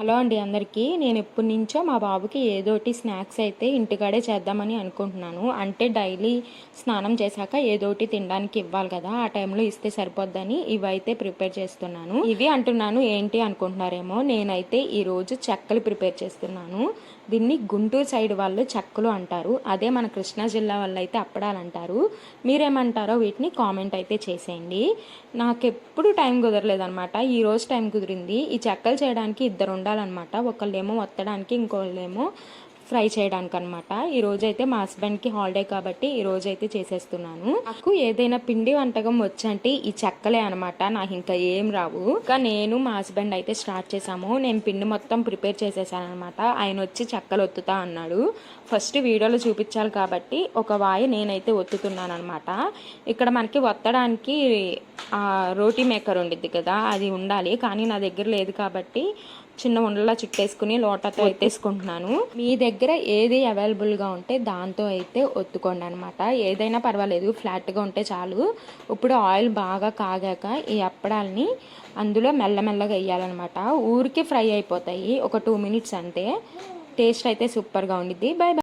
Hello అండి అందరికీ. నేను ఎప్పటి నుంచో మా బాబుకి ఏదోటి స్నాక్స్ అయితే ఇంటికాడే చేద్దామని అనుకుంటున్నాను. అంటే డైలీ స్నానం చేశాక ఏదోటి తినడానికి ఇవ్వాలి కదా, ఆ టైంలో ఇస్తే సరిపోద్దని ఇవైతే ప్రిపేర్ చేస్తున్నాను. ఇవి అంటున్నాను ఏంటి అనుకుంటున్నారేమో, నేనైతే ఈరోజు చెక్కలు ప్రిపేర్ చేస్తున్నాను. దీన్ని గుంటూరు సైడ్ వాళ్ళు చెక్కలు అంటారు, అదే మన కృష్ణా జిల్లా వాళ్ళు అయితే అప్పడాలు అంటారు. మీరేమంటారో వీటిని కామెంట్ అయితే చేసేయండి. నాకు ఎప్పుడు టైం కుదరలేదనమాట, ఈరోజు టైం కుదిరింది. ఈ చెక్కలు చేయడానికి ఇద్దరు ఉండాలన్నమాట, ఒకళ్ళేమో వత్తడానికి ఇంకోళ్ళేమో ఫ్రై చేయడానికి అనమాట. ఈరోజైతే మా హస్బెండ్కి హాలిడే కాబట్టి ఈరోజైతే చేసేస్తున్నాను. నాకు ఏదైనా పిండి వంటకం వచ్చంటే ఈ చెక్కలే అనమాట, నాకు ఇంకా ఏం రావు. ఇంకా నేను మా హస్బెండ్ అయితే స్టార్ట్ చేసాము. నేను పిండి మొత్తం ప్రిపేర్ చేసేసాను అనమాట. ఆయన వచ్చి చెక్కలు ఒత్తుతా అన్నాడు. ఫస్ట్ వీడియోలో చూపించాలి కాబట్టి ఒక వాయి నేనైతే ఒత్తుతున్నాను అనమాట. ఇక్కడ మనకి ఒత్తడానికి రోటీ మేకర్ ఉండిద్ది కదా, అది ఉండాలి, కానీ నా దగ్గర లేదు కాబట్టి చిన్న ఉండలా చుట్టేసుకుని లోటాతో ఎత్తేసుకుంటున్నాను. మీ దగ్గర ఏది అవైలబుల్గా ఉంటే దాంతో అయితే ఒత్తుకోండి అనమాట. ఏదైనా పర్వాలేదు, ఫ్లాట్గా ఉంటే చాలు. ఇప్పుడు ఆయిల్ బాగా కాగాక ఈ అప్పడాలని అందులో మెల్లమెల్లగా వేయాలన్నమాట. ఊరికి ఫ్రై అయిపోతాయి, ఒక 2 మినిట్స్ అంతే. టేస్ట్ అయితే సూపర్గా ఉండిద్ది. By by.